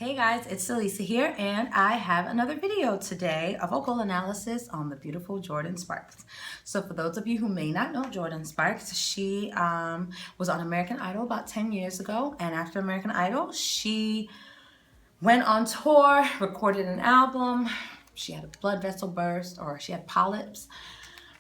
Hey guys, it's Elisa here, and I have another video today, a vocal analysis on the beautiful Jordin Sparks. So for those of you who may not know Jordin Sparks, she was on American Idol about 10 years ago, and after American Idol, she went on tour, recorded an album. She had a blood vessel burst, or she had polyps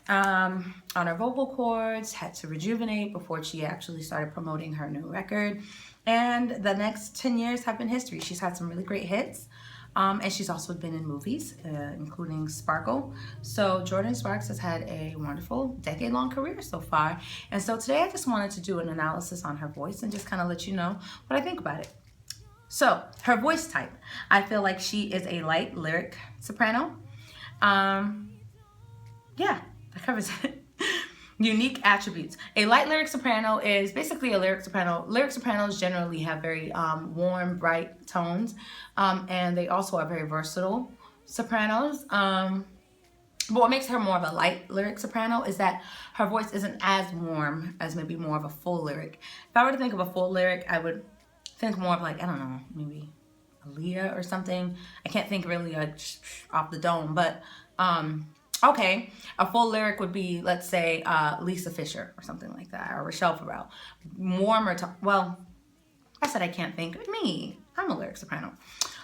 on her vocal cords, had to rejuvenate before she actually started promoting her new record. And the next 10 years have been history. She's had some really great hits. And she's also been in movies, including Sparkle. So Jordin Sparks has had a wonderful decade-long career so far. And so today I just wanted to do an analysis on her voice and just kind of let you know what I think about it. So her voice type, I feel like she is a light lyric soprano. Yeah, that covers it. Unique attributes. A light lyric soprano is basically a lyric soprano. Lyric sopranos generally have very warm, bright tones, and they also are very versatile sopranos. But what makes her more of a light lyric soprano is that her voice isn't as warm as maybe more of a full lyric. If I were to think of a full lyric, I would think more of like, I don't know, maybe Aaliyah or something. I can't think really off the dome, but okay, a full lyric would be, let's say, Lisa Fisher or something like that, or Rochelle Farrell. Warmer, well, I said I can't think. Me, I'm a lyric soprano.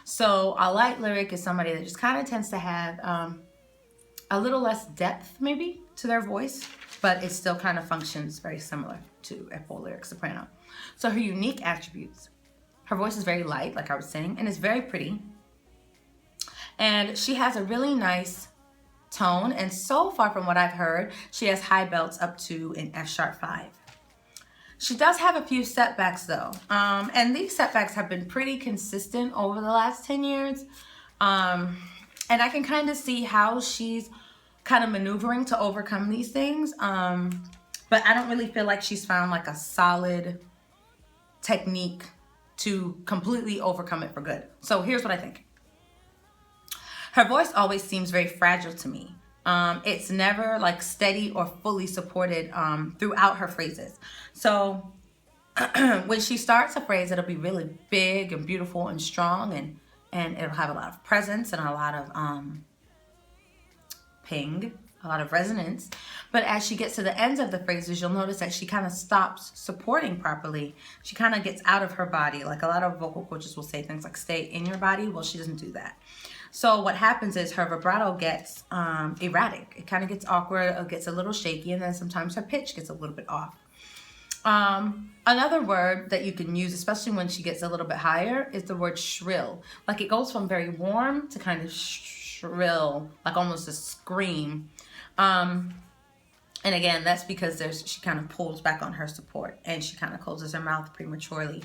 So a light lyric is somebody that just kind of tends to have a little less depth, maybe, to their voice, but it still kind of functions very similar to a full lyric soprano. So her unique attributes. Her voice is very light, like I was saying, and it's very pretty. And she has a really nice tone, and so far from what I've heard, she has high belts up to an F#5. She does have a few setbacks though, and these setbacks have been pretty consistent over the last 10 years, and I can kind of see how she's kind of maneuvering to overcome these things, but I don't really feel like she's found like a solid technique to completely overcome it for good. So here's what I think. Her voice always seems very fragile to me. It's never like steady or fully supported throughout her phrases. So when she starts a phrase, it'll be really big and beautiful and strong, and it'll have a lot of presence and a lot of ping, a lot of resonance. But as she gets to the ends of the phrases, you'll notice that she kind of stops supporting properly. She kind of gets out of her body. Like a lot of vocal coaches will say things like stay in your body. Well, she doesn't do that. So what happens is her vibrato gets erratic. It kind of gets awkward, it gets a little shaky, and then sometimes her pitch gets a little bit off. Another word that you can use, especially when she gets a little bit higher, is the word shrill. Like it goes from very warm to kind of shrill, like almost a scream. And again, that's because she kind of pulls back on her support and she kind of closes her mouth prematurely.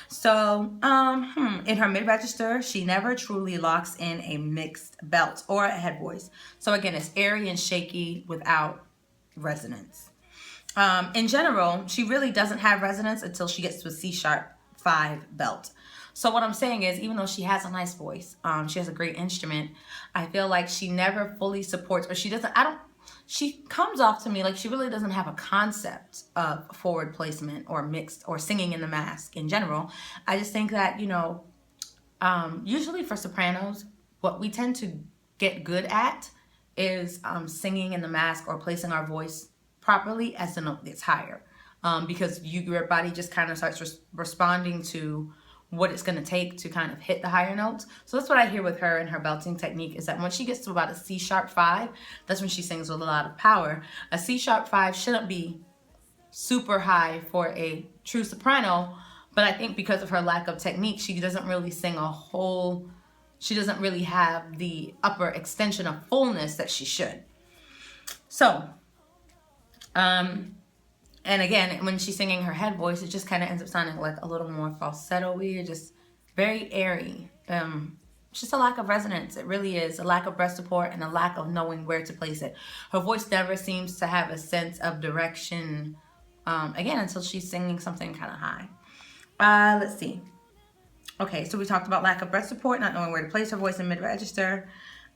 So in her mid-register, she never truly locks in a mixed belt or a head voice. So again, it's airy and shaky without resonance. In general, she really doesn't have resonance until she gets to a C#5 belt. So what I'm saying is, even though she has a nice voice, she has a great instrument, I feel like she never fully supports, or she comes off to me like she really doesn't have a concept of forward placement or mixed or singing in the mask in general. I just think that, usually for sopranos, what we tend to get good at is singing in the mask or placing our voice properly as the note gets higher, because your body just kind of starts responding to what it's going to take to kind of hit the higher notes. So that's what I hear with her and her belting technique, is that when she gets to about a C#5, that's when she sings with a lot of power. A C#5 shouldn't be super high for a true soprano, but I think because of her lack of technique, she doesn't really sing she doesn't really have the upper extension of fullness that she should. So, and again, when she's singing her head voice, it just kind of ends up sounding like a little more falsetto-y, just very airy. It's just a lack of resonance. It really is a lack of breath support and a lack of knowing where to place it. Her voice never seems to have a sense of direction, again, until she's singing something kind of high. Let's see. Okay, so we talked about lack of breath support, not knowing where to place her voice in mid-register,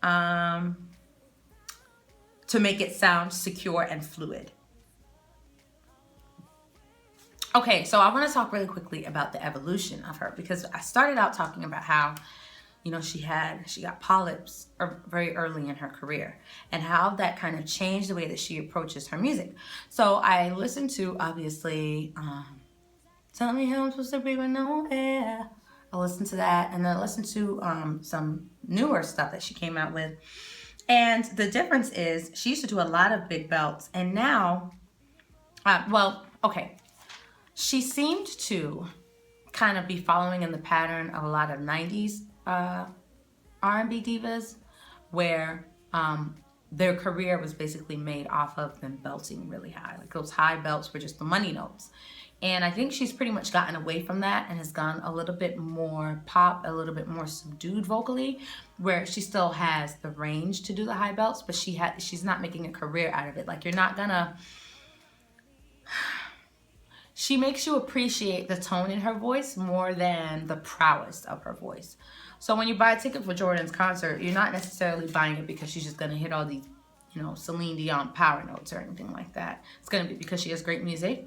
to make it sound secure and fluid. Okay, so I want to talk really quickly about the evolution of her, because I started out talking about how, you know, she got polyps very early in her career, and how that kind of changed the way that she approaches her music. So I listened to, obviously, Tell Me How I'm Supposed to Breathe With No Air. I listened to that, and then I listened to some newer stuff that she came out with. And the difference is she used to do a lot of big belts, and now, well, okay, she seemed to kind of be following in the pattern of a lot of 90s R&B divas, where their career was basically made off of them belting really high. Like, those high belts were just the money notes. And I think she's pretty much gotten away from that and has gone a little bit more pop, a little bit more subdued vocally, where she still has the range to do the high belts, but she's not making a career out of it. Like, you're not gonna... She makes you appreciate the tone in her voice more than the prowess of her voice. So when you buy a ticket for Jordin's concert, you're not necessarily buying it because she's just gonna hit all these, you know, Celine Dion power notes or anything like that. It's gonna be because she has great music.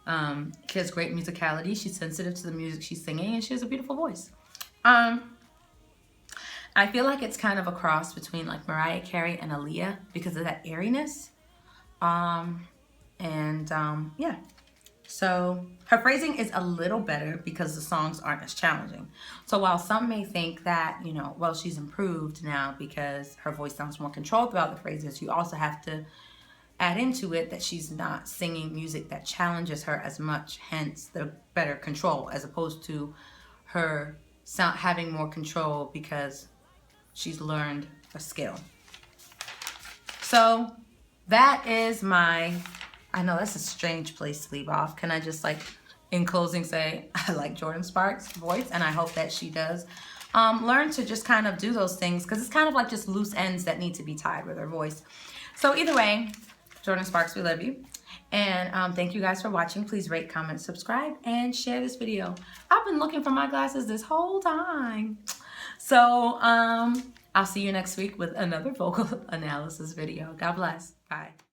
She has great musicality. She's sensitive to the music she's singing, and she has a beautiful voice. I feel like it's kind of a cross between like Mariah Carey and Aaliyah because of that airiness. Yeah. So her phrasing is a little better because the songs aren't as challenging. So while some may think that, you know, well, she's improved now because her voice sounds more controlled throughout the phrases, you also have to add into it that she's not singing music that challenges her as much, hence the better control, as opposed to her having more control because she's learned a skill. So that is I know that's a strange place to leave off. Can I just, like, in closing say I like Jordin Sparks' voice, and I hope that she does learn to just kind of do those things, because it's kind of like just loose ends that need to be tied with her voice. So either way, Jordin Sparks, we love you. And thank you guys for watching. Please rate, comment, subscribe, and share this video. I've been looking for my glasses this whole time. So I'll see you next week with another vocal analysis video. God bless. Bye.